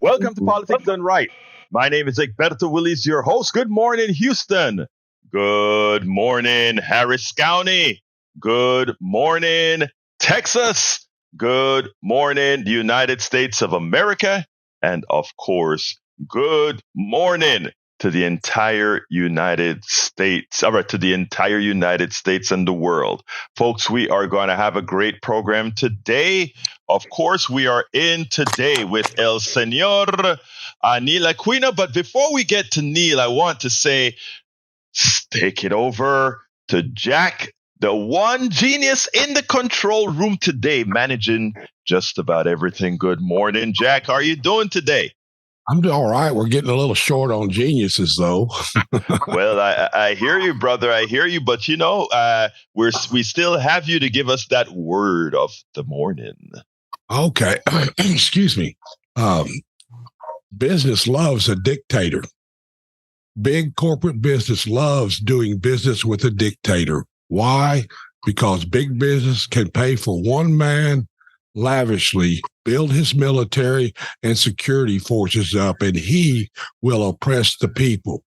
Welcome to Politics Done Right. My name is Egberto Willis, your host. Good morning, Houston. Good morning, Harris County. Good morning, Texas. Good morning, the United States of America. And of course, good morning to the entire United States, to the entire United States and the world. Folks, we are going to have a great program today. Of course, we are in today with El Senor Neil Aquino. But before we get to Neil, I want to say, take it over to Jack, the one genius in the control room today, managing just about everything. Good morning, Jack. How are you doing today? I'm doing all right. We're getting a little short on geniuses, though. Well, I hear you, brother. I hear you. But, we still have you to give us that word of the morning. Okay. Excuse me. Business loves a dictator. Big corporate business loves doing business with a dictator. Why? Because big business can pay for one man lavishly, build his military and security forces up, and he will oppress the people.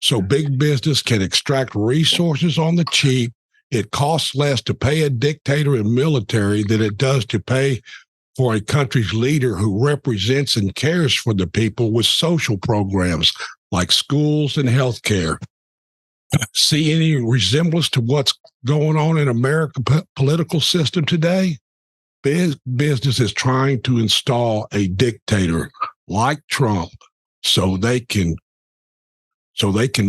So big business can extract resources on the cheap. It costs less to pay a dictator and military than it does to pay for a country's leader who represents and cares for the people with social programs like schools and healthcare. See any resemblance to what's going on in American political system today? Business is trying to install a dictator like Trump so they can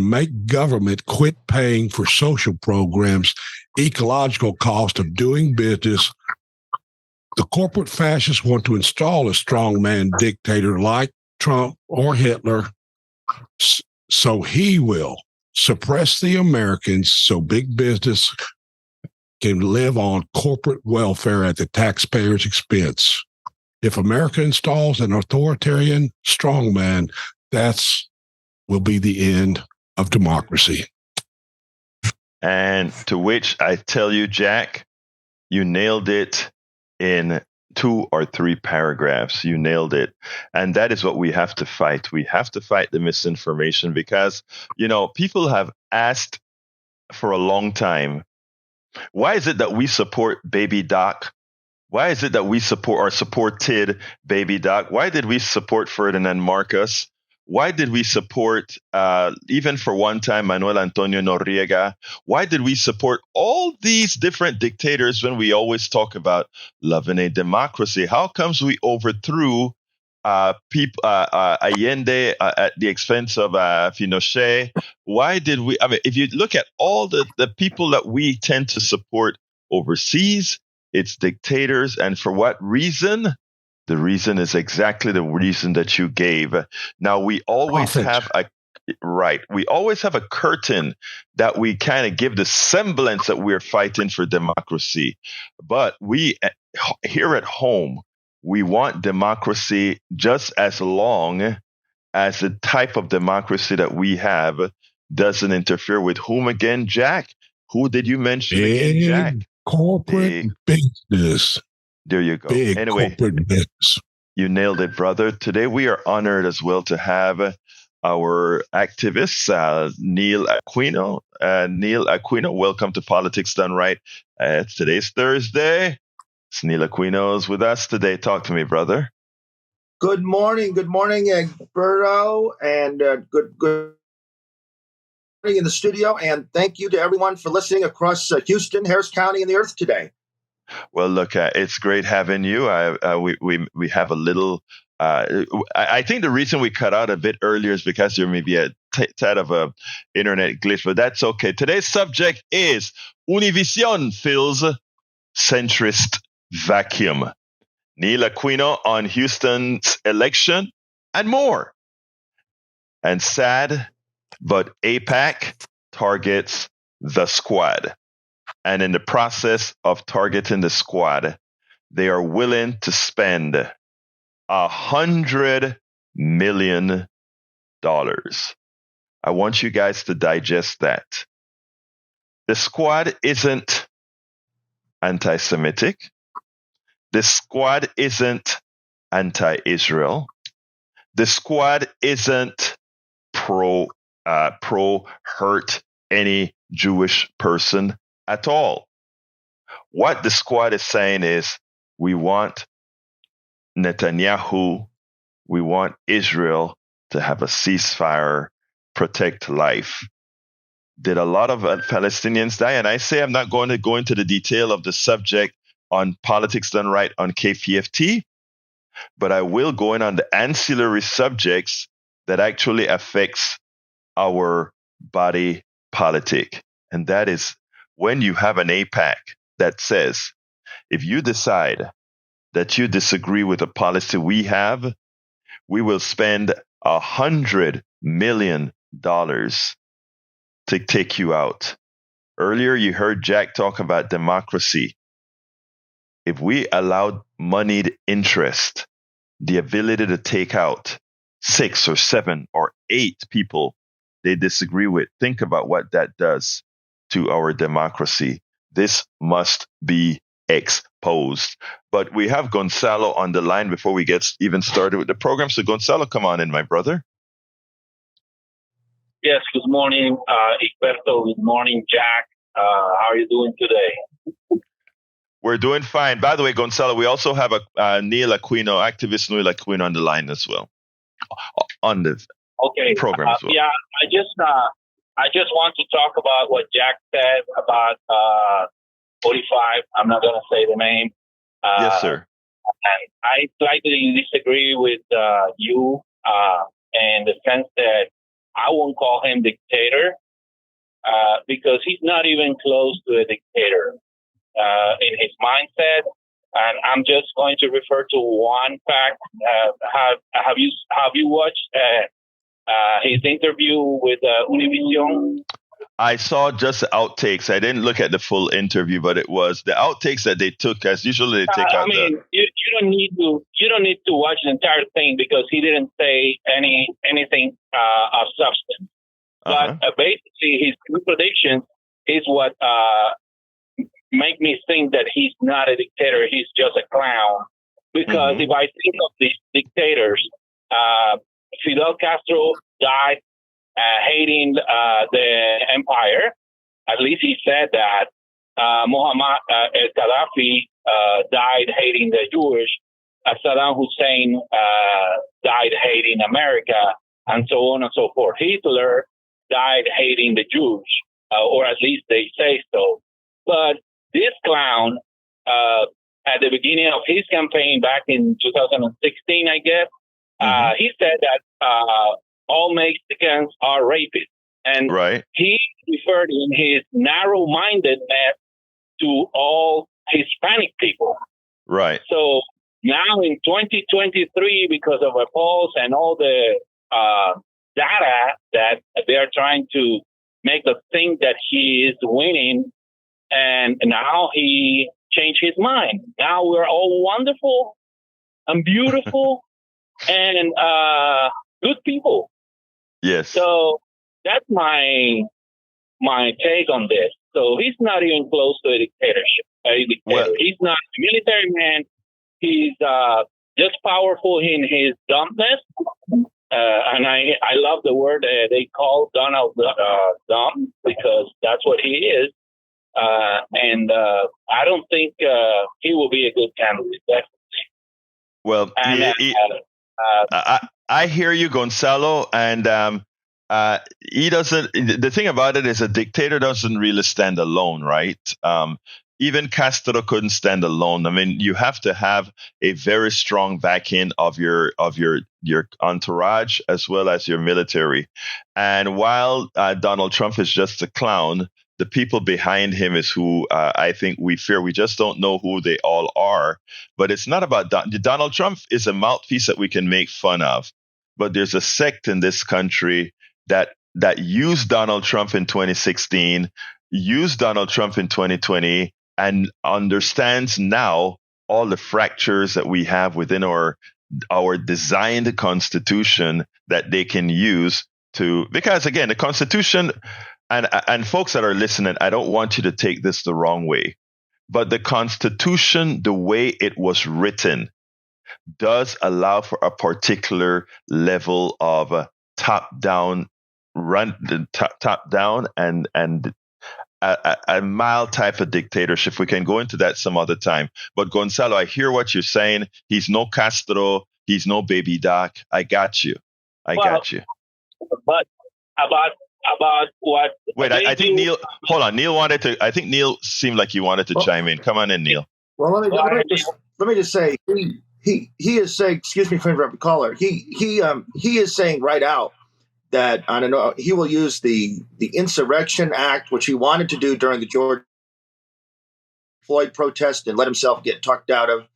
make government quit paying for social programs, ecological cost of doing business. The corporate fascists want to install a strongman dictator like Trump or Hitler, so he will suppress the Americans so big business can live on corporate welfare at the taxpayer's expense. If America installs an authoritarian strongman, that's will be the end of democracy. And to which I tell you, Jack, you nailed it in 2 or 3 paragraphs. You nailed it. And that is what we have to fight. We have to fight the misinformation because, people have asked for a long time, why is it that we support Baby Doc? Why is it that we supported Baby Doc? Why did we support Ferdinand Marcos? Why did we support, even for one time, Manuel Antonio Noriega? Why did we support all these different dictators when we always talk about loving a democracy? How comes we overthrew Allende at the expense of Pinochet? Why did we? I mean, if you look at all the people that we tend to support overseas, it's dictators. And for what reason? The reason is exactly the reason that you gave. Now, we always have a curtain that we kind of give the semblance that we're fighting for democracy. But we, here at home, we want democracy just as long as the type of democracy that we have doesn't interfere with whom again, Jack? Who did you mention again, Jack? Corporate business. There you go. Big anyway, corporate business. You nailed it, brother. Today we are honored as well to have our activist, Neil Aquino. Neil Aquino, welcome to Politics Done Right. Today's Thursday. It's Neil Aquino's with us today. Talk to me, brother. Good morning, Egberto, and good morning in the studio. And thank you to everyone for listening across Houston, Harris County, and the Earth today. Well, look, it's great having you. We have a little. I think the reason we cut out a bit earlier is because there may be a tad of a internet glitch, but that's okay. Today's subject is Univision fills centrist vacuum. Neil Aquino on Houston's election and more. And sad, but AIPAC targets the squad. And in the process of targeting the squad, they are willing to spend $100 million. I want you guys to digest that. The squad isn't anti-Semitic. The squad isn't anti-Israel. The squad isn't pro hurt any Jewish person at all. What the squad is saying is, we want Netanyahu, we want Israel to have a ceasefire, protect life. Did a lot of Palestinians die? And I say I'm not going to go into the detail of the subject on Politics Done Right on KPFT, but I will go in on the ancillary subjects that actually affects our body politic. And that is when you have an AIPAC that says, if you decide that you disagree with the policy we have, we will spend $100 million to take you out. Earlier, you heard Jack talk about democracy. If we allowed moneyed interest, the ability to take out 6 or 7 or 8 people they disagree with, think about what that does to our democracy. This must be exposed. But we have Gonzalo on the line before we get even started with the program. So Gonzalo, come on in, my brother. Yes, good morning, Egberto. Good morning, Jack. How are you doing today? We're doing fine. By the way, Gonzalo, we also have a Neil Aquino, activist Neil Aquino on the line as well, on the program as well. Yeah, I just want to talk about what Jack said about 45. I'm not going to say the name. Yes, sir. I slightly disagree with you in the sense that I won't call him dictator because he's not even close to a dictator in his mindset. And I'm just going to refer to one fact. Have you watched his interview with Univision? I saw just the outtakes. I didn't look at the full interview, but it was the outtakes that they took. As usually, they take out. You don't need to watch the entire thing because he didn't say anything of substance. But basically, his predictions is what make me think that he's not a dictator. He's just a clown. Because if I think of these dictators, Fidel Castro died hating the empire. At least he said that. Muhammad Gaddafi died hating the Jewish. Saddam Hussein died hating America, and so on and so forth. Hitler died hating the Jews, or at least they say so. But this clown, at the beginning of his campaign back in 2016, I guess, he said that all Mexicans are rapists. And he referred in his narrow-mindedness to all Hispanic people. Right. So now in 2023, because of a polls and all the data that they're trying to make us think that he is winning, and now he changed his mind. Now we're all wonderful and beautiful and good people. Yes. So that's my take on this. So he's not even close to a dictatorship. Well, he's not a military man. He's just powerful in his dumbness. And I love the word they call Donald dumb, because that's what he is. And I don't think he will be a good candidate. Definitely. Well, I hear you, Gonzalo, and he doesn't. The thing about it is, a dictator doesn't really stand alone, right? Even Castro couldn't stand alone. I mean, you have to have a very strong backing of your entourage as well as your military. And while Donald Trump is just a clown, the people behind him is who I think we fear. We just don't know who they all are. But it's not about Donald Trump is a mouthpiece that we can make fun of. But there's a sect in this country that used Donald Trump in 2016, used Donald Trump in 2020, and understands now all the fractures that we have within our designed Constitution that they can use to, because again, the Constitution, and folks that are listening, I don't want you to take this the wrong way, but the Constitution, the way it was written, does allow for a particular level of top-down top-down and a mild type of dictatorship. We can go into that some other time. But Gonzalo, I hear what you're saying. He's no Castro. He's no baby Doc. I got you. I got you. But about what? Wait, I think Neil. Hold on, Neil wanted to. I think Neil seemed like he wanted to chime in. Come on in, Neil. Well, let me just say he is saying. Excuse me for interrupting, caller. He is saying right out that I don't know. He will use the Insurrection Act, which he wanted to do during the George Floyd protest, and let himself get talked out of,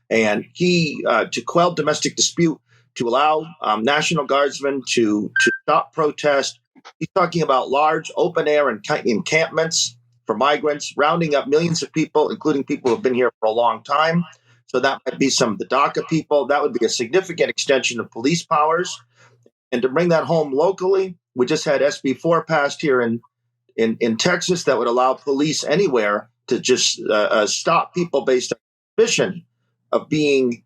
and he to quell domestic dispute, to allow National Guardsmen to stop protest. He's talking about large open-air encampments for migrants, rounding up millions of people, including people who have been here for a long time. So that might be some of the DACA people. That would be a significant extension of police powers. And to bring that home locally, we just had SB 4 passed here in Texas that would allow police anywhere to just stop people based on suspicion of being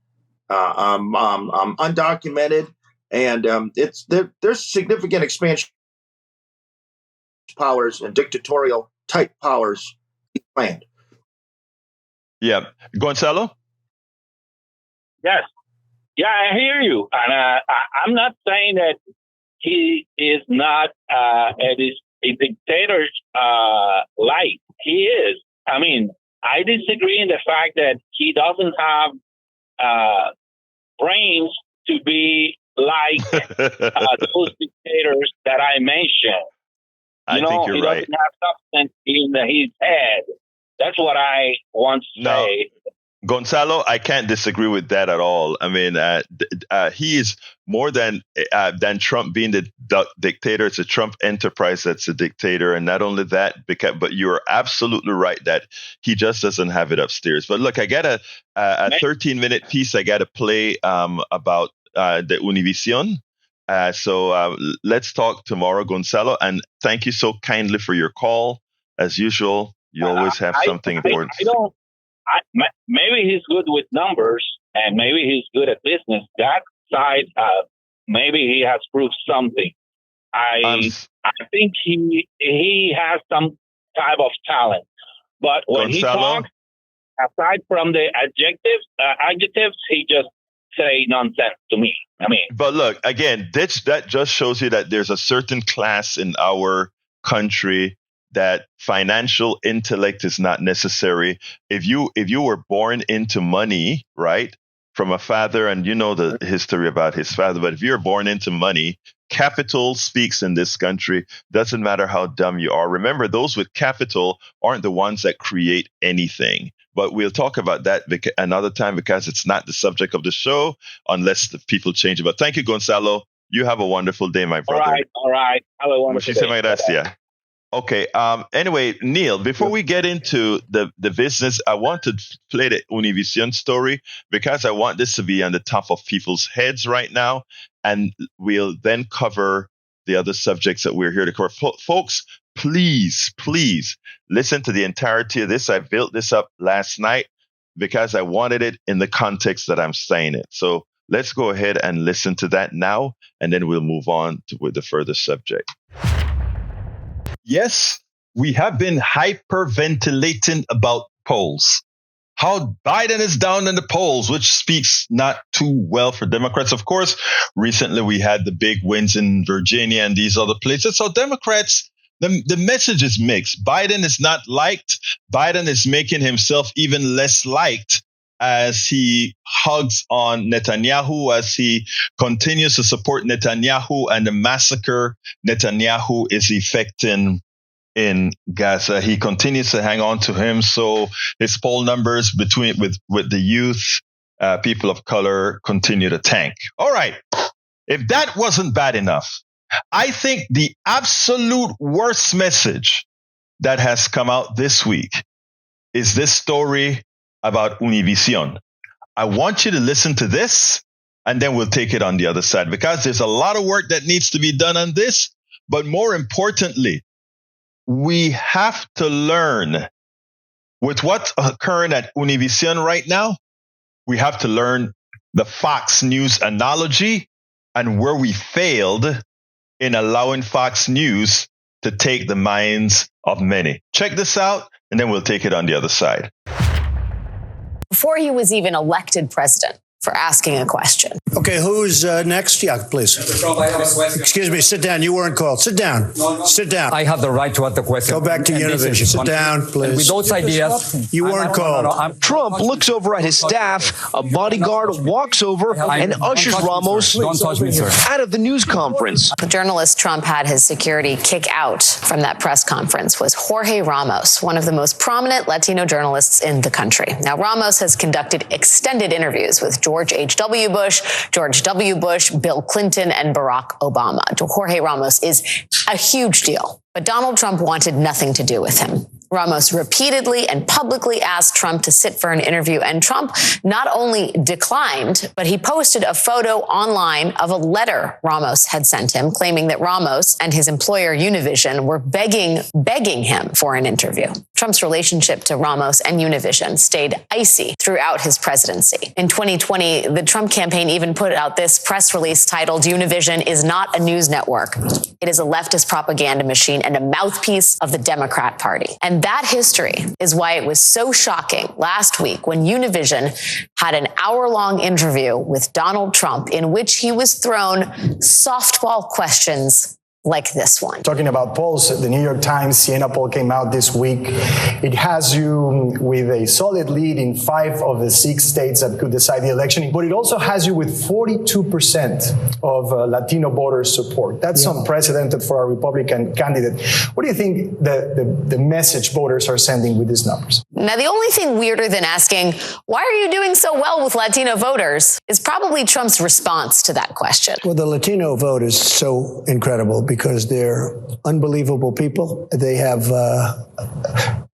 undocumented. And there's significant expansion powers and dictatorial type powers planned. Yeah. Gonzalo? Yes. Yeah, I hear you. And I'm not saying that he is not a dictator light. He is. I mean, I disagree in the fact that he doesn't have brains to be like those dictators that I mentioned. I think you're right. He doesn't have substance in his head. That's what I want to say. Gonzalo, I can't disagree with that at all. I mean, he is more than Trump being the dictator. It's a Trump enterprise that's a dictator. And not only that, but you're absolutely right that he just doesn't have it upstairs. But look, I got a 13-minute piece I got to play about the Univision. So let's talk tomorrow, Gonzalo. And thank you so kindly for your call. As usual, you always have something important. Maybe he's good with numbers and maybe he's good at business. That side, maybe he has proved something. I think he has some type of talent. But when he talks, aside from the adjectives, he just say nonsense to me. I mean, but look, again, that just shows you that there's a certain class in our country that financial intellect is not necessary. If you were born into money, right, from a father, and you know the history about his father, but if you're born into money, capital speaks in this country. Doesn't matter how dumb you are. Remember, those with capital aren't the ones that create anything. But we'll talk about that another time because it's not the subject of the show unless the people change it. But thank you, Gonzalo. You have a wonderful day, my brother. All right. Have a wonderful day. Okay. Anyway, Neil, before we get into the business, I want to play the Univision story because I want this to be on the top of people's heads right now. And we'll then cover the other subjects that we're here to cover. Folks, please listen to the entirety of this. I built this up last night because I wanted it in the context that I'm saying it. So let's go ahead and listen to that now, and then we'll move on with the further subject. Yes, we have been hyperventilating about polls. How Biden is down in the polls, which speaks not too well for Democrats. Of course, recently we had the big wins in Virginia and these other places. So Democrats, the message is mixed. Biden is not liked. Biden is making himself even less liked as he hugs on Netanyahu, as he continues to support Netanyahu and the massacre Netanyahu is effecting in Gaza. He continues to hang on to him. So his poll numbers with the youth, people of color continue to tank. All right. If that wasn't bad enough, I think the absolute worst message that has come out this week is this story about Univision. I want you to listen to this, and then we'll take it on the other side, because there's a lot of work that needs to be done on this. But more importantly, we have to learn with what's occurring at Univision right now. We have to learn the Fox News analogy and where we failed in allowing Fox News to take the minds of many. Check this out, and then we'll take it on the other side. Before he was even elected president, for asking a question. Okay, who's next? Yeah, please. Excuse me, sit down. You weren't called. Sit down. Sit down. I have the right to ask the question. Go back to Univision. Sit down, please. With those ideas, you weren't called. Trump looks over at his staff. A bodyguard walks over and ushers Ramos out of the news conference. The journalist Trump had his security kick out from that press conference was Jorge Ramos, one of the most prominent Latino journalists in the country. Now, Ramos has conducted extended interviews with George H.W. Bush, George W. Bush, Bill Clinton, and Barack Obama. Jorge Ramos is a huge deal, but Donald Trump wanted nothing to do with him. Ramos repeatedly and publicly asked Trump to sit for an interview, and Trump not only declined, but he posted a photo online of a letter Ramos had sent him, claiming that Ramos and his employer Univision were begging him for an interview. Trump's relationship to Ramos and Univision stayed icy throughout his presidency. In 2020, the Trump campaign even put out this press release titled, "Univision is not a news network. It is a leftist propaganda machine and a mouthpiece of the Democrat Party." And that history is why it was so shocking last week when Univision had an hour-long interview with Donald Trump in which he was thrown softball questions like this one. Talking about polls, the New York Times Siena poll came out this week. It has you with a solid lead in 5 of the 6 states that could decide the election, but it also has you with 42% of Latino voters support. That's unprecedented for a Republican candidate. What do you think the message voters are sending with these numbers? Now, the only thing weirder than asking, why are you doing so well with Latino voters, is probably Trump's response to that question. Well, the Latino vote is so incredible because they're unbelievable people. They have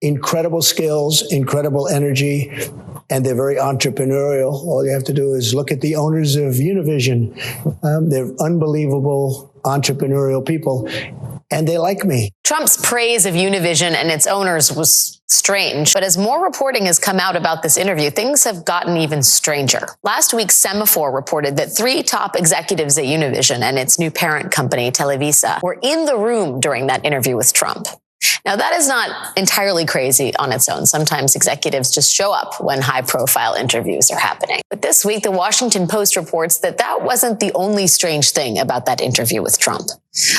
incredible skills, incredible energy, and they're very entrepreneurial. All you have to do is look at the owners of Univision. They're unbelievable entrepreneurial people, and they like me. Trump's praise of Univision and its owners was strange, but as more reporting has come out about this interview, things have gotten even stranger. Last week, Semaphore reported that 3 top executives at Univision and its new parent company, Televisa, were in the room during that interview with Trump. Now, that is not entirely crazy on its own. Sometimes executives just show up when high-profile interviews are happening. But this week, the Washington Post reports that that wasn't the only strange thing about that interview with Trump.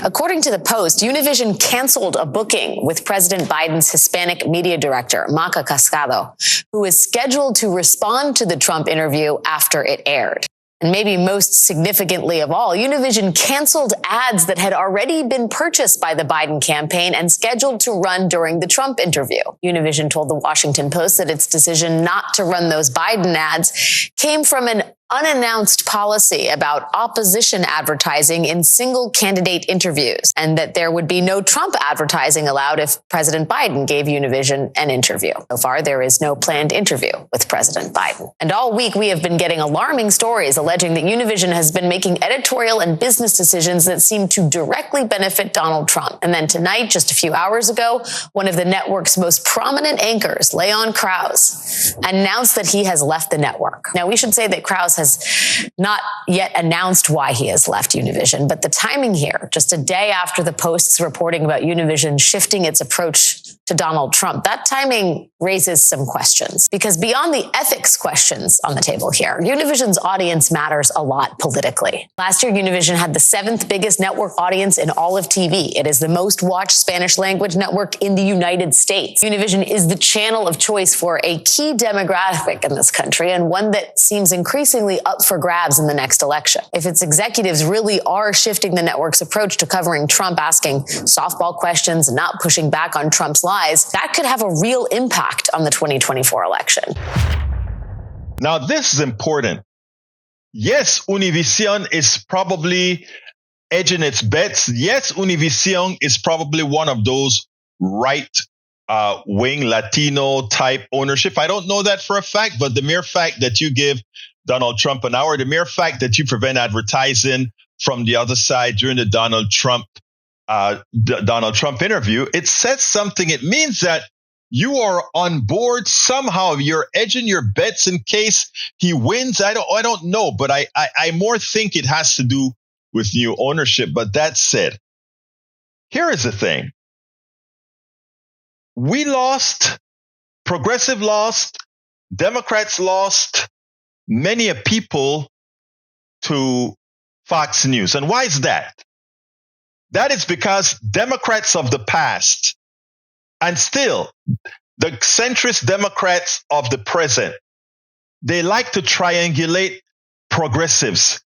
According to the Post, Univision canceled a booking with President Biden's Hispanic media director, Maca Cascado, who is scheduled to respond to the Trump interview after it aired. And maybe most significantly of all, Univision canceled ads that had already been purchased by the Biden campaign and scheduled to run during the Trump interview. Univision told the Washington Post that its decision not to run those Biden ads came from an unannounced policy about opposition advertising in single candidate interviews, and that there would be no Trump advertising allowed if President Biden gave Univision an interview. So far, there is no planned interview with President Biden. And all week, we have been getting alarming stories alleging that Univision has been making editorial and business decisions that seem to directly benefit Donald Trump. And then tonight, just a few hours ago, one of the network's most prominent anchors, Leon Krause, announced that he has left the network. Now, we should say that Krause has not yet announced why he has left Univision, but the timing here, just a day after the Post's reporting about Univision shifting its approach to Donald Trump, that timing raises some questions. Because beyond the ethics questions on the table here, Univision's audience matters a lot politically. Last year, Univision had the 7th biggest network audience in all of TV. It is the most watched Spanish language network in the United States. Univision is the channel of choice for a key demographic in this country, and one that seems increasingly up for grabs in the next election. If its executives really are shifting the network's approach to covering Trump, asking softball questions and not pushing back on Trump's lies, that could have a real impact on the 2024 election. Now, this is important. Yes, Univision is probably edging its bets. Yes, Univision is probably one of those right-wing Latino type ownership. I don't know that for a fact, but the mere fact that you give Donald Trump an hour, the mere fact that you prevent advertising from the other side during the Donald Trump interview, it says something. It means that You are on board somehow. You're edging your bets in case he wins. I don't know, but I more think it has to do with new ownership. But that said, here is the thing. We lost, progressive lost, Democrats lost many a people to Fox News. And why is that? That is because Democrats of the past and still the centrist Democrats of the present, they like to triangulate progressives.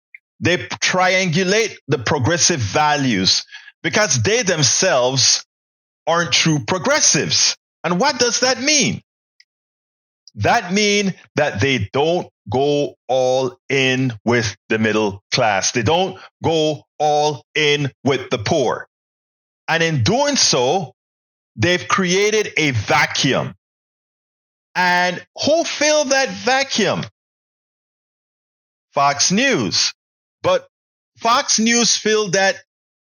They triangulate the progressive values because they themselves aren't true progressives. And what does that mean? That means that they don't go all in with the middle class. They don't go all in with the poor. And in doing so, they've created a vacuum. And who filled that vacuum? Fox News. But Fox News filled that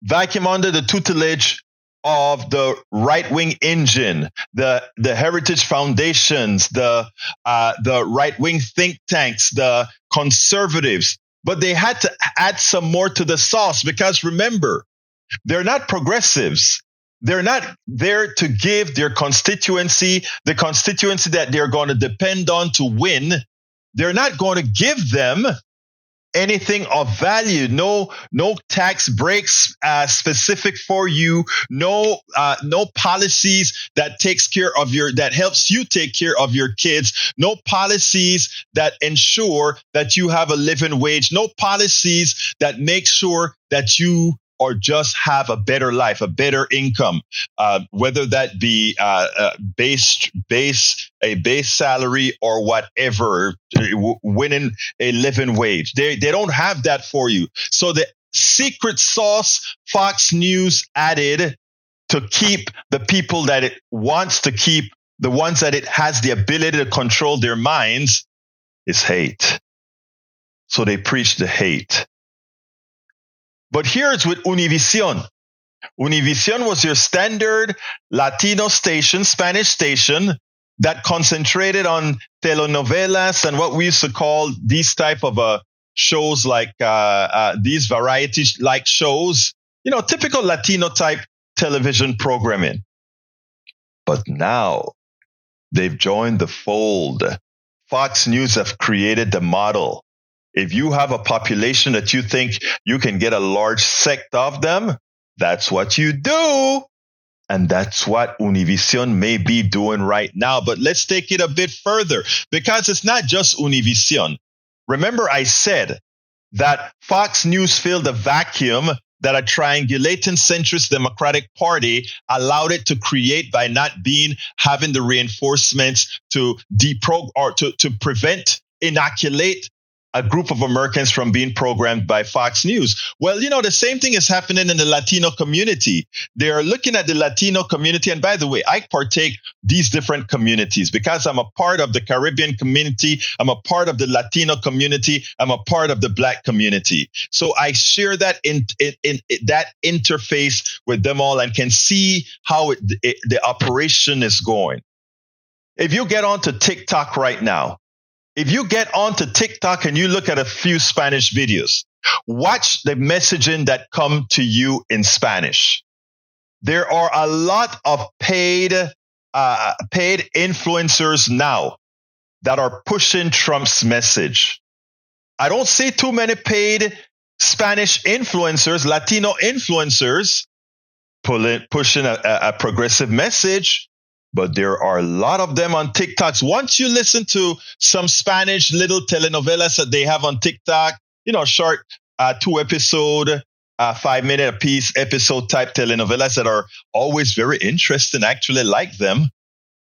vacuum under the tutelage of the right-wing engine, the heritage foundations, the right-wing think tanks, the conservatives. But they had to add some more to the sauce because remember, they're not progressives. They're not there to give their constituency, the constituency that they're going to depend on to win. They're not going to give them anything of value. No tax breaks specific for you. No policies that takes care of that helps you take care of your kids. No policies that ensure that you have a living wage. No policies that make sure that you or just have a better life, a better income, whether that be a base salary or whatever, winning a living wage. They don't have that for you. So the secret sauce Fox News added to keep the people that it wants to keep, the ones that it has the ability to control their minds, is hate. So they preach the hate. But here's with Univision. Univision was your standard Latino station, Spanish station that concentrated on telenovelas and what we used to call these type of shows like these variety-like shows, typical Latino type television programming. But now they've joined the fold. Fox News have created the model. If you have a population that you think you can get a large sect of them, that's what you do. And that's what Univision may be doing right now. But let's take it a bit further because it's not just Univision. Remember, I said that Fox News filled a vacuum that a triangulating centrist Democratic Party allowed it to create by not having the reinforcements to prevent, inoculate a group of Americans from being programmed by Fox News. Well, the same thing is happening in the Latino community. They are looking at the Latino community. And by the way, I partake these different communities because I'm a part of the Caribbean community. I'm a part of the Latino community. I'm a part of the Black community. So I share that in that interface with them all and can see how the operation is going. If you get onto TikTok right now, if you get onto TikTok and you look at a few Spanish videos, watch the messaging that come to you in Spanish. There are a lot of paid influencers now that are pushing Trump's message. I don't see too many paid Spanish influencers, Latino influencers pushing a progressive message. But there are a lot of them on TikToks. Once you listen to some Spanish little telenovelas that they have on TikTok, short 2-episode, 5-minute a piece episode type telenovelas that are always very interesting, actually like them.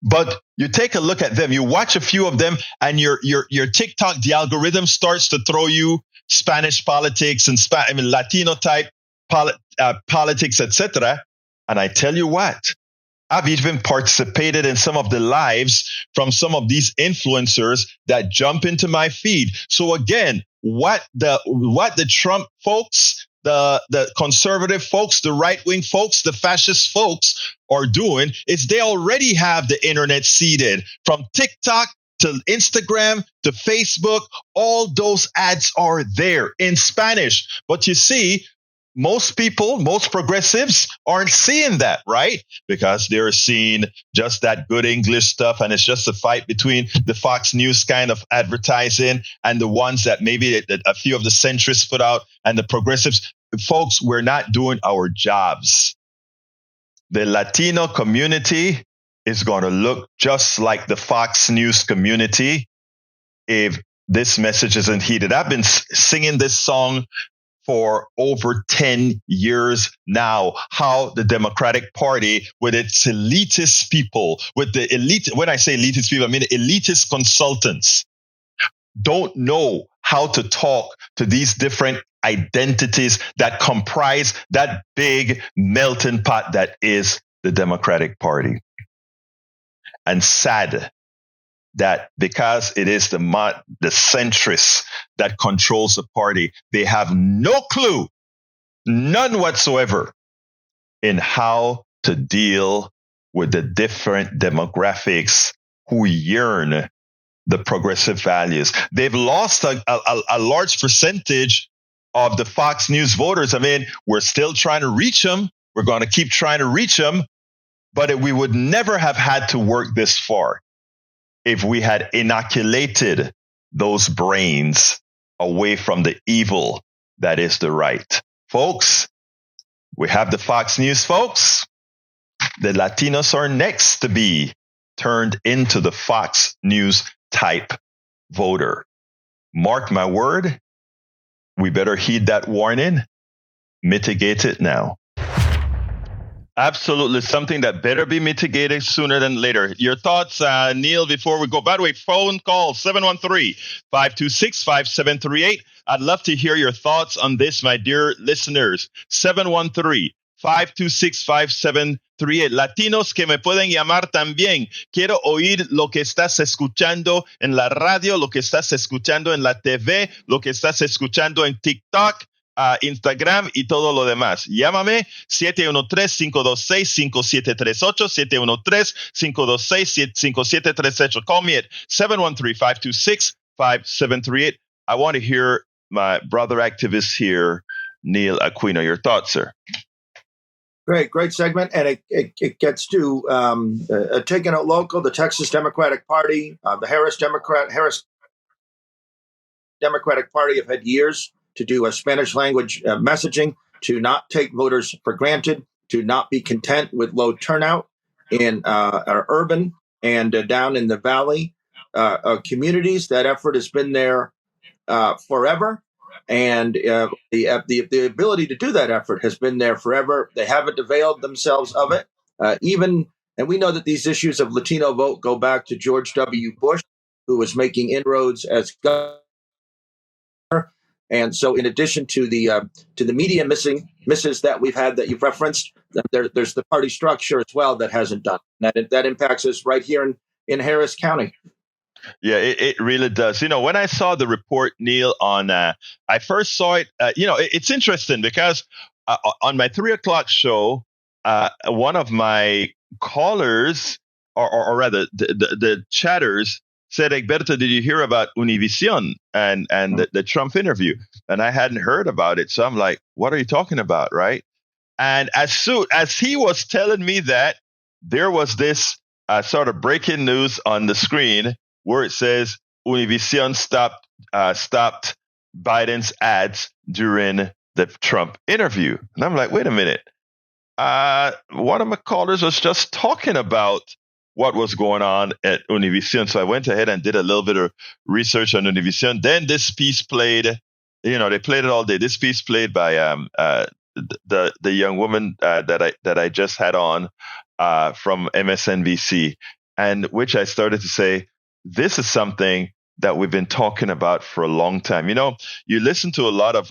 But you take a look at them, you watch a few of them, and your TikTok, the algorithm starts to throw you Spanish politics and Latino type politics, etc. And I tell you what, I've even participated in some of the lives from some of these influencers that jump into my feed. So again, what the Trump folks, the conservative folks, the right-wing folks, the fascist folks are doing is they already have the internet seeded from TikTok to Instagram to Facebook. All those ads are there in Spanish. But you see, most people, most progressives aren't seeing that, right? Because they're seeing just that good English stuff. And it's just a fight between the Fox News kind of advertising and the ones that maybe a few of the centrists put out and the progressives. Folks, we're not doing our jobs. The Latino community is going to look just like the Fox News community if this message isn't heeded. I've been singing this song for over 10 years now, how the Democratic Party, with its elitist people, with the elite, when I say elitist people, I mean elitist consultants, don't know how to talk to these different identities that comprise that big melting pot that is the Democratic Party. And sad that because it is the centrists that controls the party, they have no clue, none whatsoever, in how to deal with the different demographics who yearn the progressive values. They've lost a large percentage of the Fox News voters. I mean, we're still trying to reach them. We're going to keep trying to reach them. But we would never have had to work this far if we had inoculated those brains away from the evil that is the right. Folks, we have the Fox News folks. The Latinos are next to be turned into the Fox News type voter. Mark my word, we better heed that warning, mitigate it now. Absolutely, something that better be mitigated sooner than later. Your thoughts, Neil, before we go. By the way, phone call 713-526-5738. I'd love to hear your thoughts on this, my dear listeners. 713-526-5738. Latinos que me pueden llamar también. Quiero oír lo que estás escuchando en la radio, lo que estás escuchando en la TV, lo que estás escuchando en TikTok, Instagram y todo lo demás. Llámame 713-526-5738, 713-526-5738. Call me at 713-526-5738. I want to hear my brother activist here, Neil Aquino. Your thoughts, sir? Great segment. And it gets to taking it local, the Texas Democratic Party, the Harris Democratic Party have had years to do a Spanish language messaging, to not take voters for granted, to not be content with low turnout in our urban and down in the valley communities. That effort has been there forever. And the ability to do that effort has been there forever. They haven't availed themselves of it. And we know that these issues of Latino vote go back to George W. Bush, who was making inroads as governor. And so, in addition to the media misses that we've had that you've referenced, there's the party structure as well that hasn't done. That impacts us right here in Harris County. Yeah, it really does. You know, when I saw the report, Neil, on I first saw it. It's interesting because on my 3:00 show, one of my callers, or rather the chatters, said, Egberto, did you hear about Univision and the Trump interview? And I hadn't heard about it. So I'm like, what are you talking about, right? And as soon as he was telling me that, there was this sort of breaking news on the screen where it says Univision stopped Biden's ads during the Trump interview. And I'm like, wait a minute. One of my callers was just talking about what was going on at Univision. So I went ahead and did a little bit of research on Univision. Then this piece played, they played it all day. This piece played by the young woman that I just had on from MSNBC, and which I started to say, this is something that we've been talking about for a long time. You listen to a lot of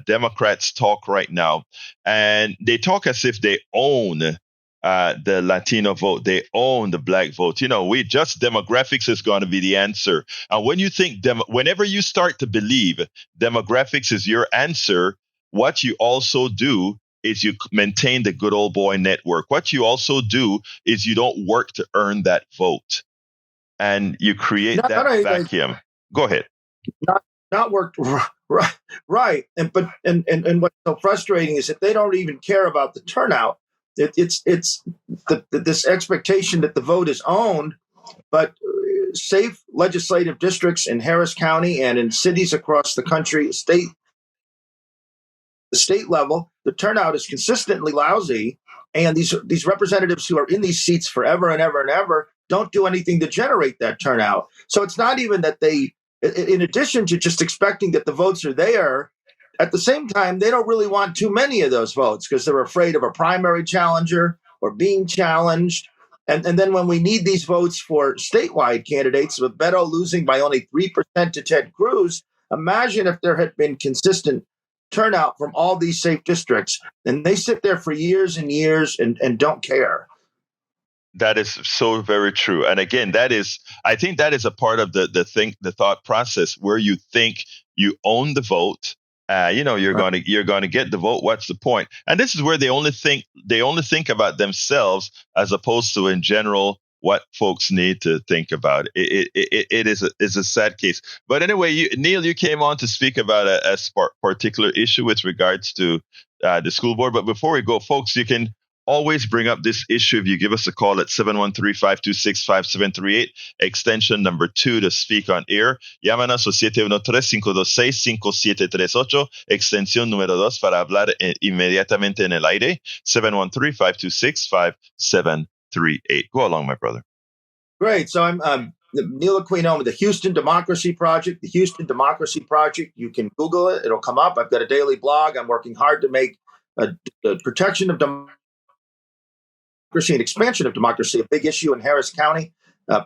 Democrats talk right now, and they talk as if they own the Latino vote. They own the black vote. Demographics is going to be the answer. And when you think whenever you start to believe demographics is your answer, what you also do is you maintain the good old boy network. What you also do is you don't work to earn that vote, and you create that vacuum. Go ahead. Not worked right, and what's so frustrating is that they don't even care about the turnout. It's this expectation that the vote is owned, but safe legislative districts in Harris County and in cities across the country, the state level, the turnout is consistently lousy, and these representatives who are in these seats forever and ever and ever don't do anything to generate that turnout. So it's not even that they, in addition to just expecting that the votes are there, at the same time, they don't really want too many of those votes because they're afraid of a primary challenger or being challenged. And then when we need these votes for statewide candidates, with Beto losing by only 3% to Ted Cruz, imagine if there had been consistent turnout from all these safe districts, and they sit there for years and years and don't care. That is so very true. And again, I think that is a part of the thought process where you think you own the vote. You're going to get the vote. What's the point? And this is where they only think about themselves as opposed to in general what folks need to think about. It is a sad case. But anyway, Neil, you came on to speak about a particular issue with regards to the school board. But before we go, folks, you can always bring up this issue if you give us a call at 713-526-5738, extension number 2 to speak on air. Llámanos al 713-526-5738, extensión número 2 para hablar inmediatamente en el aire, 713-526-5738. Go along, my brother. Great. So I'm Neil Aquino with the Houston Democracy Project. The Houston Democracy Project, you can Google it. It'll come up. I've got a daily blog. I'm working hard to make the protection of democracy and expansion of democracy a big issue in Harris County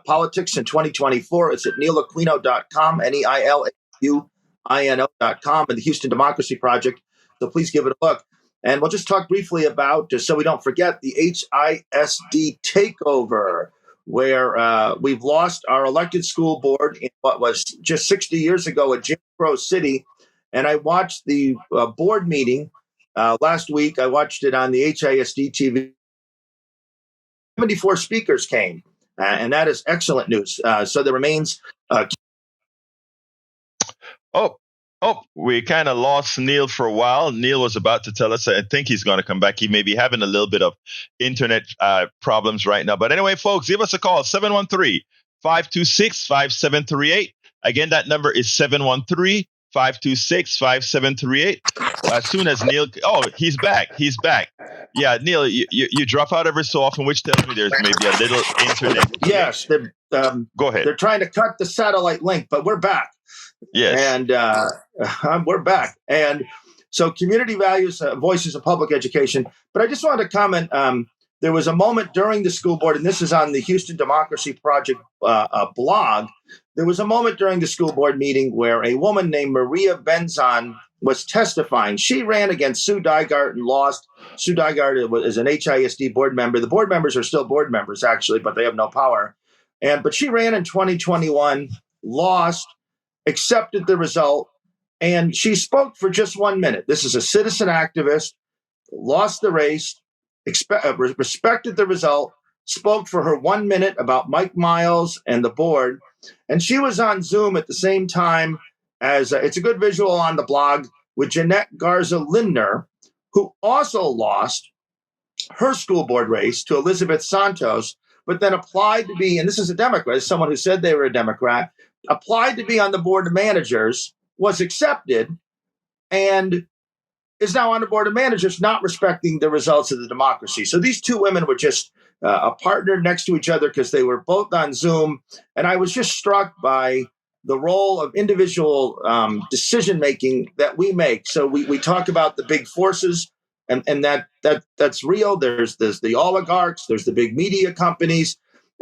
politics in 2024. It's at neilaquino.com, NEILAQINO.com, and the Houston Democracy Project. So please give it a look. And we'll just talk briefly about, just so we don't forget, the HISD takeover, where we've lost our elected school board in what was just 60 years ago at Jim Crow City. And I watched the board meeting last week. I watched it on the HISD TV. 74 speakers came, and that is excellent news. So there remains. We kind of lost Neil for a while. Neil was about to tell us, I think he's going to come back. He may be having a little bit of internet problems right now. But anyway, folks, give us a call, 713-526-5738. Again, that number is 713-526-5738. As soon as Neil, he's back. Yeah, Neil, you drop out every so often, which tells me there's maybe a little internet. Yes, go ahead. They're trying to cut the satellite link, but we're back. Yes, and we're back. And so, community values, voices of public education. But I just wanted to comment. There was a moment during the school board, and this is on the Houston Democracy Project blog. There was a moment during the school board meeting where a woman named Maria Benzon was testifying. She ran against Sue Dygart and lost. Sue Dygart is an HISD board member. The board members are still board members, actually, but they have no power. But she ran in 2021, lost, accepted the result, and she spoke for just 1 minute. This is a citizen activist, lost the race, respected the result, spoke for her 1 minute about Mike Miles and the board. And she was on Zoom at the same time as, it's a good visual on the blog, with Jeanette Garza Lindner, who also lost her school board race to Elizabeth Santos, but then applied to be, and this is a Democrat, someone who said they were a Democrat, applied to be on the board of managers, was accepted, and is now on the board of managers, not respecting the results of the democracy. So these two women were just a partner next to each other because they were both on Zoom. And I was just struck by the role of individual decision-making that we make. So we talk about the big forces, and that's real. There's the oligarchs, there's the big media companies.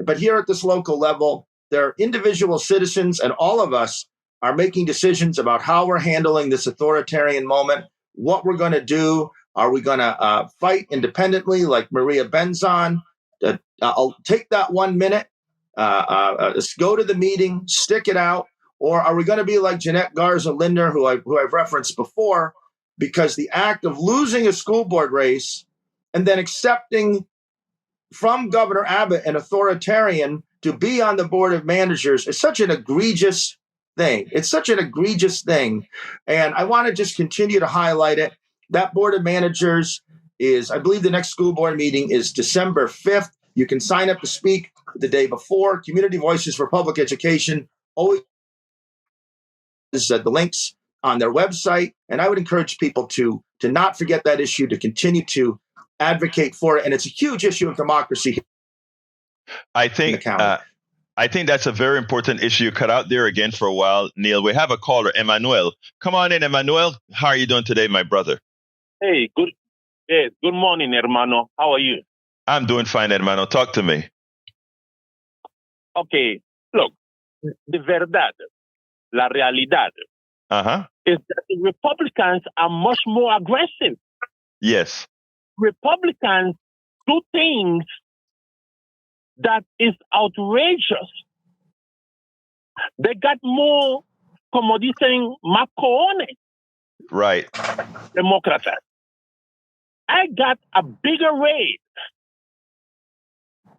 But here at this local level, there are individual citizens, and all of us are making decisions about how we're handling this authoritarian moment, what we're going to do. Are we going to fight independently like Maria Benzon? I'll take that 1 minute, go to the meeting, stick it out. Or are we going to be like Jeanette Garza Lindner, who I've referenced before, because the act of losing a school board race and then accepting from Governor Abbott an authoritarian to be on the board of managers is such an egregious thing. It's such an egregious thing. And I want to just continue to highlight it. That board of managers is, I believe the next school board meeting is December 5th. You can sign up to speak the day before. Community Voices for Public Education always has the links on their website. And I would encourage people to not forget that issue, to continue to advocate for it. And it's a huge issue of democracy. I think that's a very important issue. You cut out there again for a while, Neil. We have a caller, Emmanuel. Come on in, Emmanuel. How are you doing today, my brother? Hey, good morning, hermano. How are you? I'm doing fine, hermano. Talk to me. Okay, look, the verdad, la realidad, is that the Republicans are much more aggressive. Yes. Republicans do things that is outrageous. They got more, como dicen, más cojones. Right. Democrats. I got a bigger raise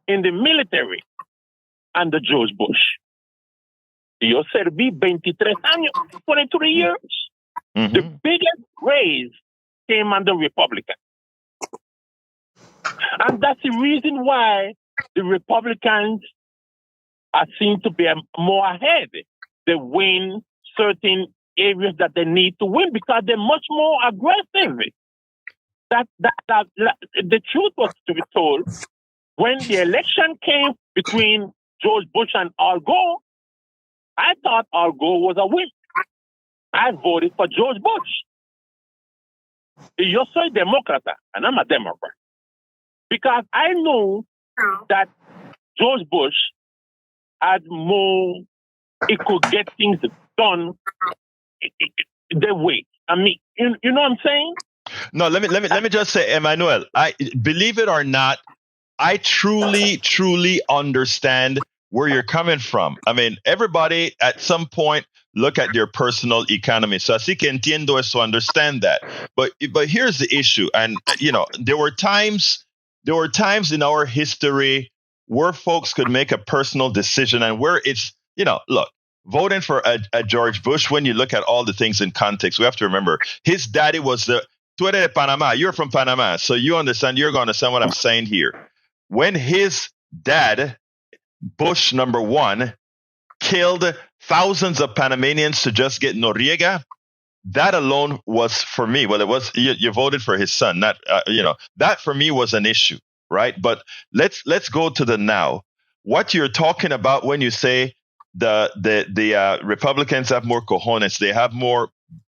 in the military under George Bush. Yo serví 23 años, 23 years. Mm-hmm. The biggest raise came under Republicans. And that's the reason why the Republicans are seen to be more ahead. They win certain areas that they need to win because they're much more aggressive. The truth was to be told, when the election came between George Bush and Al Gore, I thought Al Gore was a win. I voted for George Bush. Yo soy demócrata, and I'm a Democrat. Because I know that George Bush had more, it could get things done the way. I mean, you know what I'm saying? No, let me just say, Emmanuel, I believe it or not, I truly understand where you're coming from. I mean, everybody at some point look at their personal economy. So así que entiendo eso, understand that. But here's the issue. And, you know, there were times in our history where folks could make a personal decision and where it's, you know, look, voting for a George Bush, when you look at all the things in context, we have to remember his daddy was tú eres de Panama. You're from Panama. So you're going to understand what I'm saying here. When his dad, Bush number 1, killed thousands of Panamanians to just get Noriega, that alone was for me. Well, it was you voted for his son, not that for me was an issue, right? But let's go to the now. What you're talking about when you say the Republicans have more cojones, they have more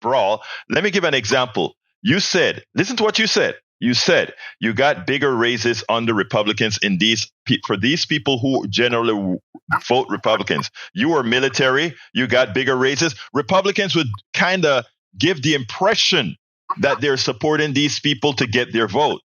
brawl. Let me give an example. You said, listen to what you said. You said you got bigger raises under Republicans for these people who generally vote Republicans. You were military. You got bigger raises. Republicans would kind of give the impression that they're supporting these people to get their vote.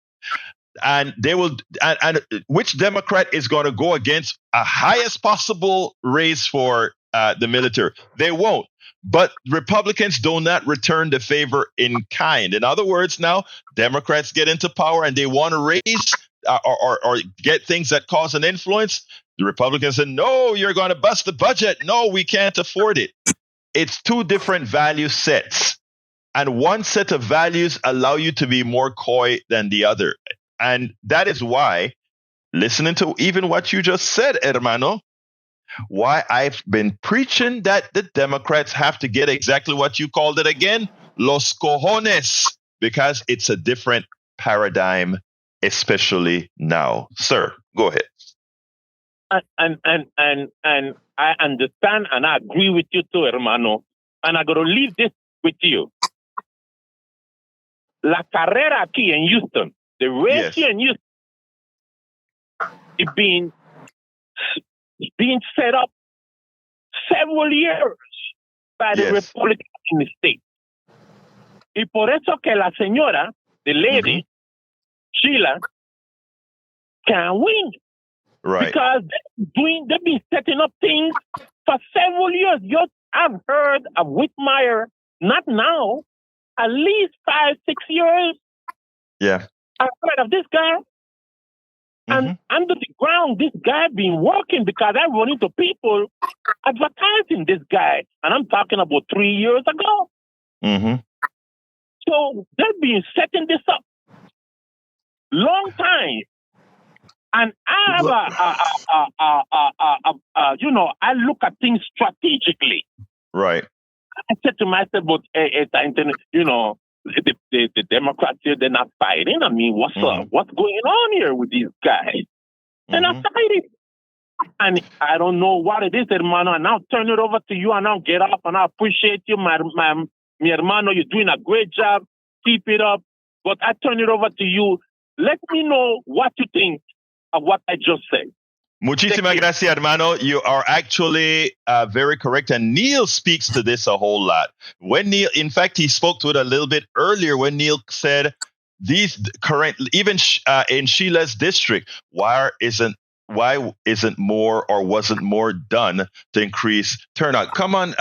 And they will. And which Democrat is going to go against a highest possible raise for the military? They won't. But Republicans do not return the favor in kind. In other words, now Democrats get into power and they want to raise or get things that cause an influence. The Republicans say, no, you're going to bust the budget. No, we can't afford it. It's two different value sets. And one set of values allow you to be more coy than the other. And that is why, listening to even what you just said, hermano, why I've been preaching that the Democrats have to get exactly what you called it again, los cojones, because it's a different paradigm, especially now. Sir, go ahead. And I understand and I agree with you too, hermano. And I'm going to leave this with you. La carrera aquí en Houston, the race here in Houston, is being set up several years by the Republicans in the state. Y por eso que la señora, the lady, Sheila, can win. Right. Because they've been setting up things for several years. I've heard of Whitmire, not now. at least 5-6 years. Yeah. I've heard of this guy. And under the ground, this guy been working because I run into people advertising this guy. And I'm talking about 3 years ago. So they've been setting this up long time. And I have I look at things strategically. Right. I said to myself, but the Democrats here, they're not fighting. I mean, what's going on here with these guys? They're not fighting. And I don't know what it is, hermano. And I'll turn it over to you and I'll get up and I appreciate you, mi hermano. You're doing a great job. Keep it up. But I turn it over to you. Let me know what you think of what I just said. Muchísimas gracias, hermano. You are actually very correct. And Neil speaks to this a whole lot. When Neil, in fact, he spoke to it a little bit earlier when Neil said these current, even in Sheila's district, why isn't more or wasn't more done to increase turnout? Come on,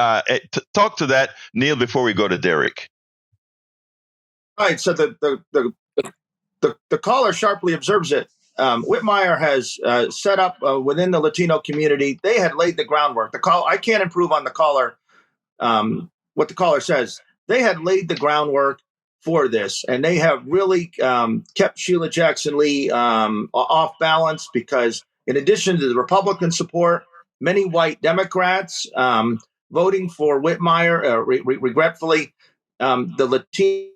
talk to that, Neil, before we go to Derek. All right. So the caller sharply observes it. Whitmire has set up within the Latino community. They had laid the groundwork. I can't improve on the caller. What the caller says, they had laid the groundwork for this, and they have really kept Sheila Jackson Lee off balance because, in addition to the Republican support, many white Democrats voting for Whitmire, regretfully, the Latino.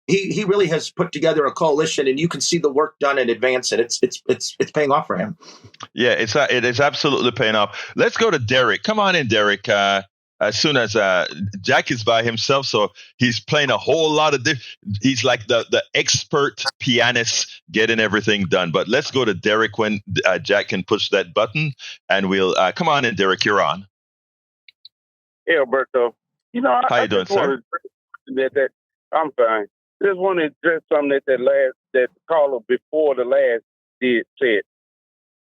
He really has put together a coalition, and you can see the work done in advance, and it's paying off for him. Yeah, it is absolutely paying off. Let's go to Derek. Come on in, Derek. As soon as Jack is by himself, so he's playing a whole lot of he's like the expert pianist getting everything done. But let's go to Derek when Jack can push that button, and we'll come on in, Derek. You're on. Hey, Alberto. How you doing, sir? I'm fine. Just want to address something that the caller before the last said.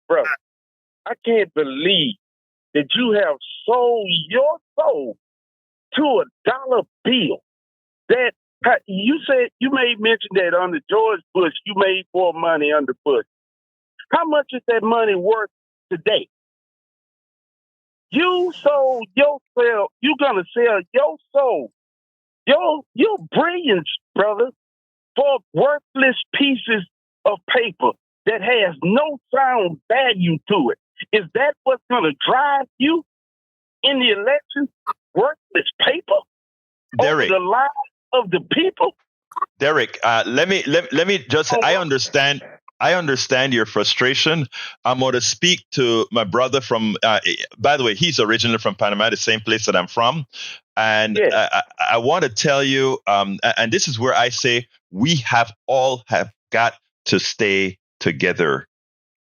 Bro, I can't believe that you have sold your soul to a dollar bill. That you said you made mention that under George Bush, you made more money under Bush. How much is that money worth today? You sold yourself. You're gonna sell your soul, your brilliance, brother, for worthless pieces of paper that has no sound value to it. Is that what's going to drive you in the election? Worthless paper? Derek, over the lives of the people? Derek, let me just say, I understand your frustration. I'm going to speak to my brother from, by the way, he's originally from Panama, the same place that I'm from. And I want to tell you, and this is where I say we have got to stay together.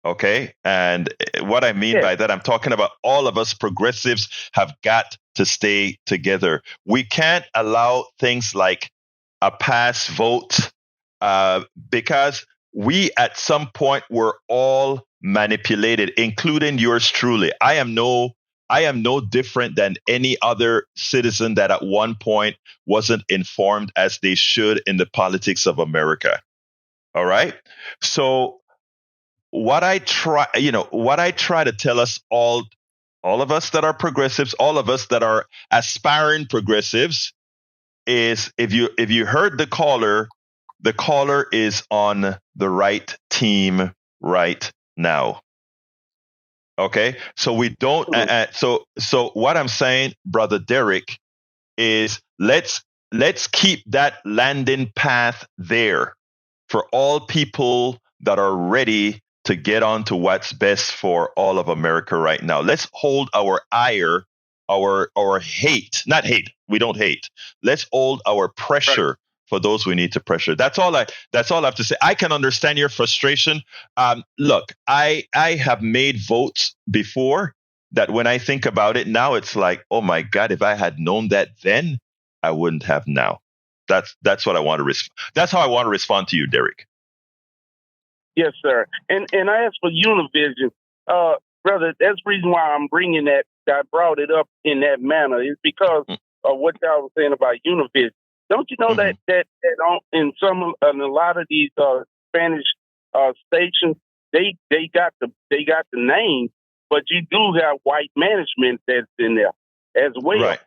Okay. And what I mean by that, I'm talking about all of us progressives have got to stay together. We can't allow things like a pass vote because we at some point were all manipulated, including yours truly. I am no different than any other citizen that at one point wasn't informed as they should in the politics of America. All right. So what I try to tell us all of us that are progressives, all of us that are aspiring progressives, is if you heard the caller is on the right team right now. Okay, so we don't. So what I'm saying, brother Derek, is let's keep that landing path there for all people that are ready to get on to what's best for all of America right now. Let's hold our ire, our hate, not hate. We don't hate. Let's hold our pressure for those we need to pressure. That's all I have to say. I can understand your frustration. Look, I have made votes before that when I think about it now, it's like, oh my God, if I had known that then, I wouldn't have now. That's what I want to that's how I want to respond to you, Derek. Yes, sir. And I asked for Univision, brother. That's the reason why I'm bringing that. I brought it up in that manner is because of what y'all was saying about Univision. Don't you know that in a lot of these Spanish stations, they got the name, but you do have white management that's in there as well.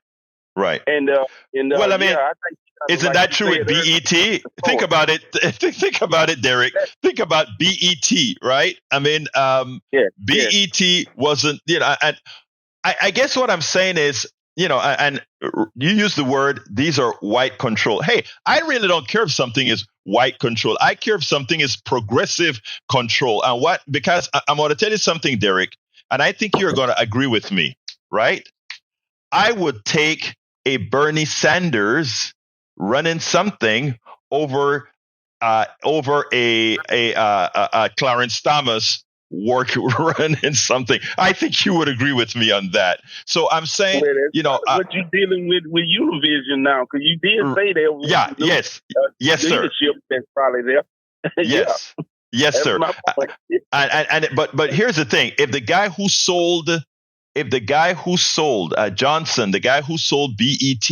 Right. And well, I mean, I think, isn't that true with BET? Think about it. Think about it, Derek. Think about BET, right? I mean, BET wasn't, and I guess what I'm saying is, and you use the word, these are white control. Hey, I really don't care if something is white control. I care if something is progressive control. And because I'm going to tell you something, Derek, and I think you're going to agree with me, right? I would take a Bernie Sanders running something over a Clarence Thomas running something. I think you would agree with me on that. So I'm saying, what you dealing with Univision now? Because you did say there was yes, sir. Leadership that's probably there. Yes, sir. But here's the thing: if the guy who sold Johnson, the guy who sold BET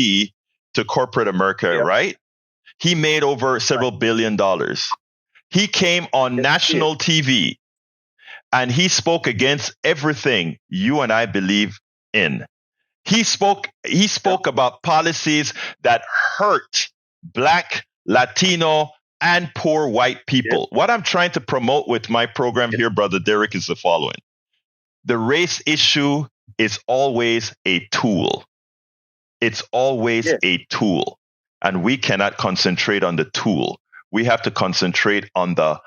to corporate America, right? He made over several $1 billion. He came on national TV and he spoke against everything you and I believe in. He spoke about policies that hurt Black, Latino, and poor white people. What I'm trying to promote with my program here, Brother Derek, is the following. The race issue is always a tool. It's always a tool. And we cannot concentrate on the tool. We have to concentrate on the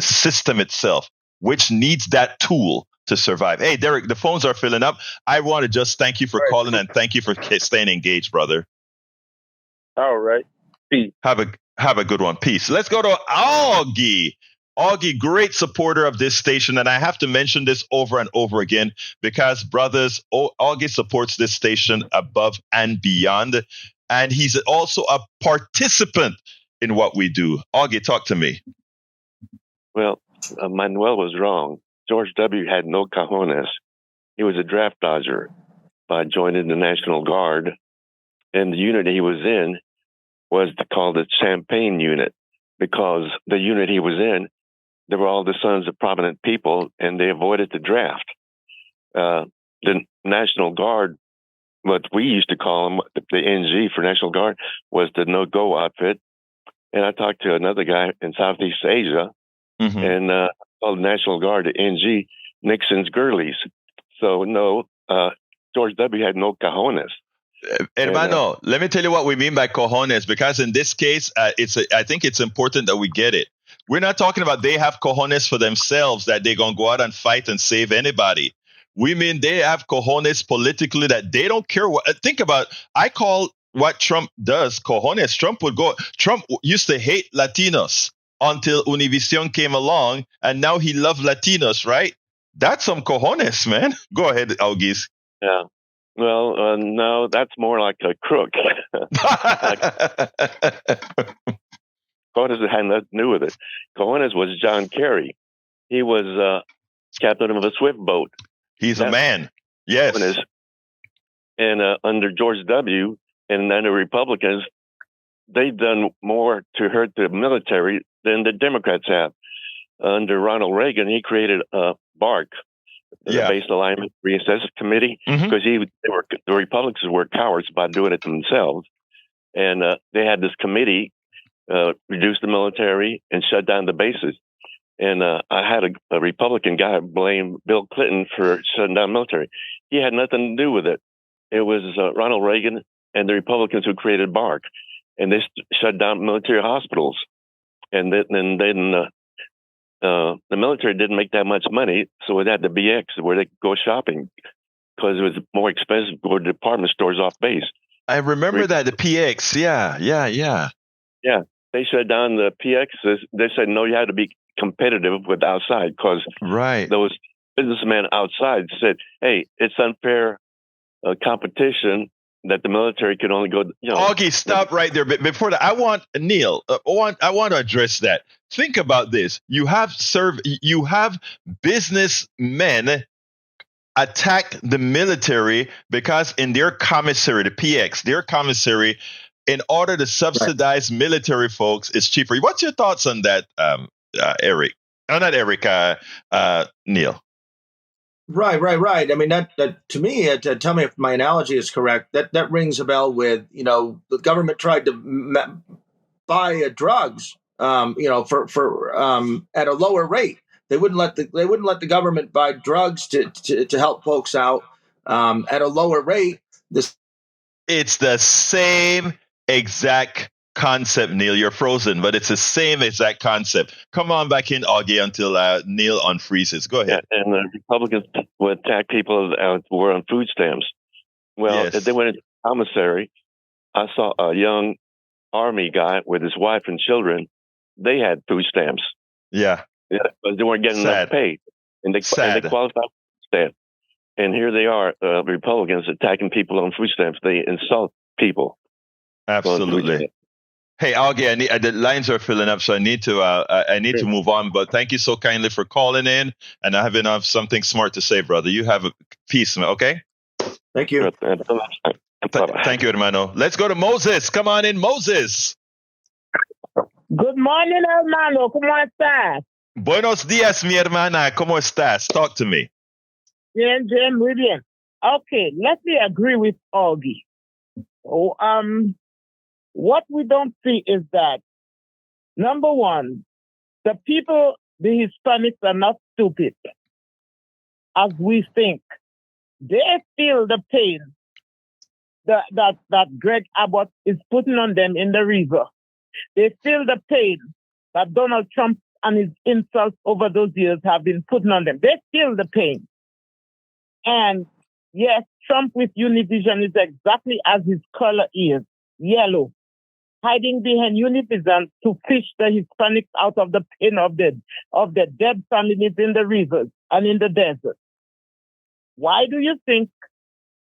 system itself, which needs that tool to survive. Hey, Derek, the phones are filling up. I want to just thank you for calling and thank you for staying engaged, brother. All right. Peace. Have a good one. Peace. Let's go to Augie. Augie, great supporter of this station. And I have to mention this over and over again because, brothers, Augie supports this station above and beyond. And he's also a participant in what we do. Augie, talk to me. Well, Manuel was wrong. George W. had no cojones. He was a draft dodger by joining the National Guard. And the unit he was in was called the Champagne Unit because the unit he was in, they were all the sons of prominent people, and they avoided the draft. The National Guard, what we used to call them, the NG for National Guard, was the no-go outfit. And I talked to another guy in Southeast Asia, and called the National Guard, the NG, Nixon's Girlies. So no, George W. had no cojones. Hermano, let me tell you what we mean by cojones, because in this case, I think it's important that we get it. We're not talking about they have cojones for themselves, that they're going to go out and fight and save anybody. We mean they have cojones politically, that they don't care what. Think about, I call what Trump does cojones. Trump used to hate Latinos until Univision came along, and now he loves Latinos, right? That's some cojones, man. Go ahead, August. Yeah. Well, no, that's more like a crook. Cojones had nothing to do with it. Cojones was John Kerry. He was captain of a swift boat. He's a man. Yes. Cojones. And under George W. and then the Republicans, they've done more to hurt the military than the Democrats have. Under Ronald Reagan, he created BARC, the Base Alignment Reassessment Committee, because the Republicans were cowards by doing it themselves. And they had this committee reduce the military and shut down the bases. And I had a Republican guy blame Bill Clinton for shutting down the military. He had nothing to do with it. It was Ronald Reagan and the Republicans who created BARC, and they shut down military hospitals. And then the military didn't make that much money, so it had the BX where they could go shopping because it was more expensive to go to department stores off base. I remember that, the PX. Yeah. Yeah, they shut down the PXs. They said, no, you had to be competitive with outside because those businessmen outside said, hey, it's unfair competition that the military could only go, Augie, stop right there. But before that, I want to address that. Think about this. You have businessmen attack the military because in their commissary, the PX, their commissary, in order to subsidize military folks, it's cheaper. What's your thoughts on that, Eric? Oh, not Eric, Neil. Right. I mean, that to me, tell me if my analogy is correct. That rings a bell with, the government tried to buy drugs, for at a lower rate. They wouldn't let the government buy drugs to help folks out at a lower rate. It's the same exact concept, Neil. You're frozen, but it's the same exact concept. Come on back in, Augie, until Neil unfreezes. Go ahead. Yeah, and the Republicans would attack people who were on food stamps. Well, if they went into the commissary, I saw a young Army guy with his wife and children. They had food stamps. Yeah, but they weren't getting enough pay, and they qualified for food stamps. And here they are, Republicans attacking people on food stamps. They insult people. Absolutely. Hey, Augie, the lines are filling up, so I need to move on. But thank you so kindly for calling in, and I have something smart to say, brother. You have a peace, okay? Thank you. Thank you, hermano. Let's go to Moses. Come on in, Moses. Good morning, hermano. ¿Cómo estás? Buenos días, mi hermana. ¿Cómo estás? Talk to me. Bien, muy bien. Okay, let me agree with Augie. What we don't see is that, number one, the Hispanics are not stupid, as we think. They feel the pain that Greg Abbott is putting on them in the river. They feel the pain that Donald Trump and his insults over those years have been putting on them. They feel the pain. And yes, Trump with Univision is exactly as his color is, yellow, hiding behind Univision to fish the Hispanics out of the pain of the dead families in the rivers and in the desert. Why do you think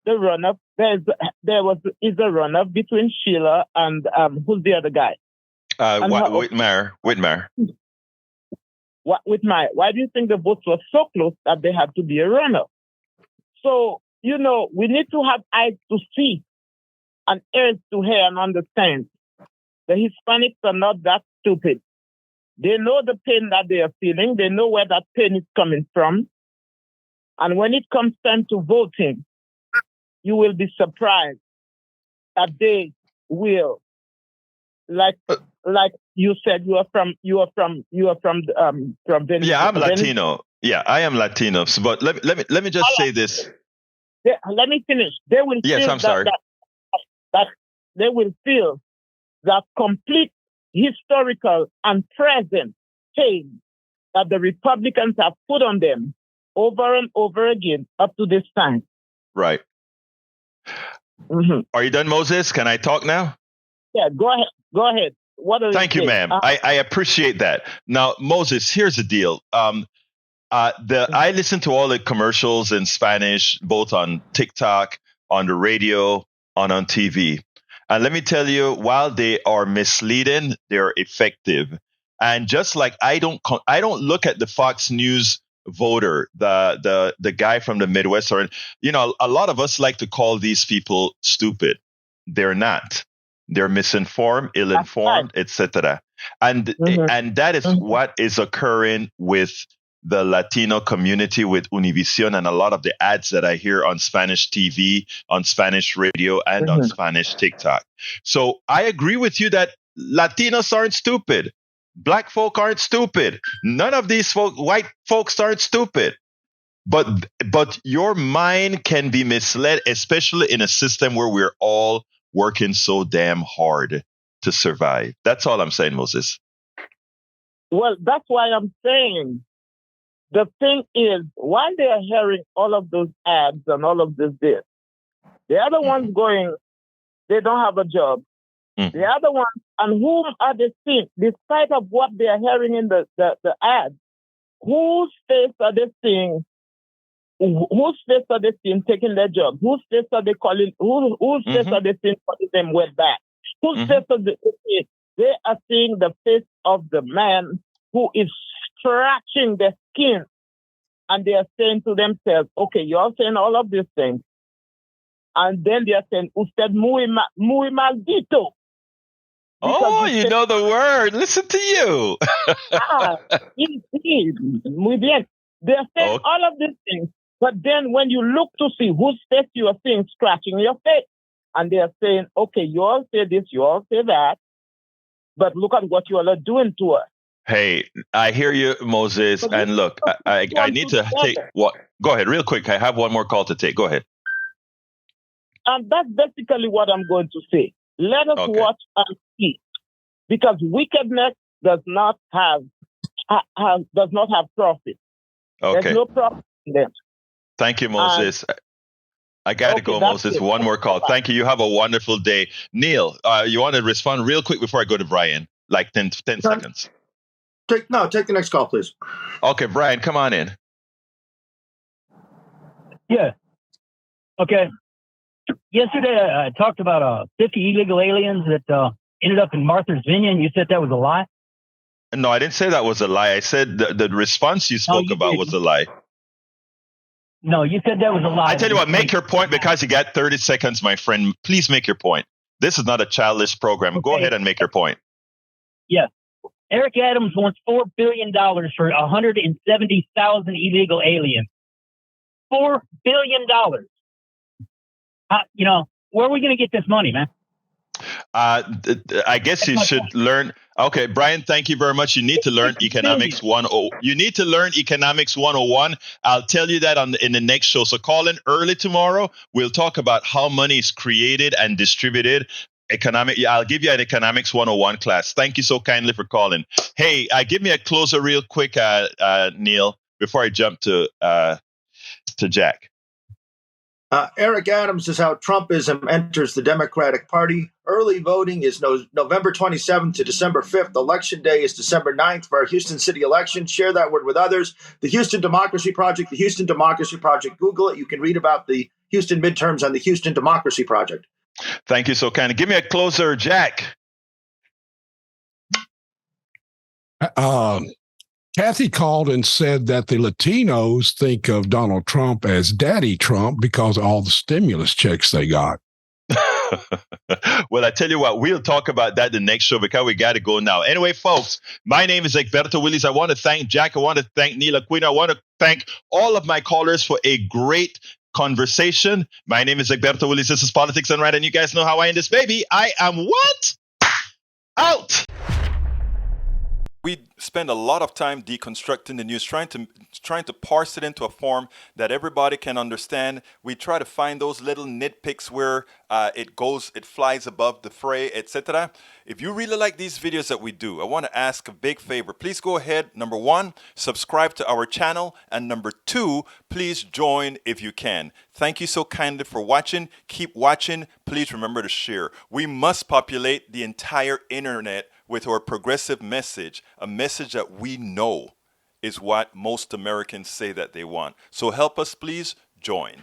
the runoff is a runoff between Sheila and who's the other guy? Whitmer. Whitmer. Why do you think the votes were so close that they had to be a runoff? So, we need to have eyes to see and ears to hear and understand. The Hispanics are not that stupid. They know the pain that they are feeling. They know where that pain is coming from. And when it comes time to voting, you will be surprised that they will, like you said, you are from Venezuela. Yeah, I'm Latino. Yeah, I am Latino. But let me just say this. Let me finish. They will feel that they will feel that complete historical and present pain that the Republicans have put on them over and over again up to this time. Right. Mm-hmm. Are you done, Moses? Can I talk now? Yeah, go ahead. Thank you, ma'am. I appreciate that. Now, Moses, here's the deal. I listen to all the commercials in Spanish, both on TikTok, on the radio, on TV. And let me tell you, while they are misleading, they're effective. And just like I don't look at the Fox News voter, the guy from the Midwest, or a lot of us like to call these people stupid. They're not. They're misinformed, ill-informed, etc. And that is what is occurring with the Latino community, with Univision, and a lot of the ads that I hear on Spanish TV, on Spanish radio, and on Spanish TikTok. So I agree with you that Latinos aren't stupid. Black folk aren't stupid. None of these white folks aren't stupid. But your mind can be misled, especially in a system where we're all working so damn hard to survive. That's all I'm saying, Moses. Well, that's why I'm saying the thing is, while they are hearing all of those ads and all of this, the other ones going, they don't have a job. The other ones, and whom are they seeing? Despite of what they are hearing in the ads, whose face are they seeing? Whose face are they seeing taking their job? Whose face are they calling? Whose face are they seeing calling them way back? Whose face are they seeing? They are seeing the face of the man who is scratching their skin, and they are saying to themselves, okay, you're saying all of these things. And then they are saying, usted muy maldito. Oh, you know the word. Listen to you. Muy bien. They're saying all of these things, but then when you look to see whose face you are seeing scratching your face, and they're saying, okay, you all say this, you all say that, but look at what you all are doing to us. Hey, I hear you, Moses. And look, I need to take what. Go ahead, real quick. I have one more call to take. Go ahead. That's basically what I'm going to say. Let us watch and see, because wickedness does not have profit. Okay. There's no profit in them. Thank you, Moses. I got to go, Moses. One more call. Thank you. You have a wonderful day. Neil, you want to respond real quick before I go to Brian? Like 10 seconds. Take the next call, please. Okay, Brian, come on in. Yeah. Okay. Yesterday, I talked about 50 illegal aliens that ended up in Martha's Vineyard, and you said that was a lie? No, I didn't say that was a lie. I said the response you spoke about was a lie. No, you said that was a lie. I tell you what, make your point because you got 30 seconds, my friend. Please make your point. This is not a childish program. Go ahead and make your point. Yeah. Eric Adams wants $4 billion for 170,000 illegal aliens. $4 billion. Where are we going to get this money, man? I guess you should learn. Okay, Brian, thank you very much. You need to learn economics 101. You need to learn economics 101. I'll tell you that in the next show. So call in early tomorrow. We'll talk about how money is created and distributed. I'll give you an economics 101 class. Thank you so kindly for calling. Hey, give me a closer real quick, Neil, before I jump to Jack. Eric Adams is how Trumpism enters the Democratic Party. Early voting is November 27th to December 5th. Election day is December 9th for our Houston city election. Share that word with others. The Houston Democracy Project, the Houston Democracy Project. Google it. You can read about the Houston midterms on the Houston Democracy Project. Thank you so kindly. Give me a closer, Jack. Kathy called and said that the Latinos think of Donald Trump as Daddy Trump because of all the stimulus checks they got. Well, I tell you what, we'll talk about that the next show because we got to go now. Anyway, folks, my name is Egberto Willis. I want to thank Jack. I want to thank Neil Aquino. I want to thank all of my callers for a great conversation. My name is Egberto Willis. This is Politics and Right, and you guys know how I end this baby. I am what? Out. We spend a lot of time deconstructing the news, trying to parse it into a form that everybody can understand. We try to find those little nitpicks where it flies above the fray, etc. If you really like these videos that we do, I want to ask a big favor. Please go ahead. Number 1, subscribe to our channel. And number 2, please join if you can. Thank you so kindly for watching. Keep watching. Please remember to share. We must populate the entire internet with our progressive message, a message that we know is what most Americans say that they want. So help us, please join.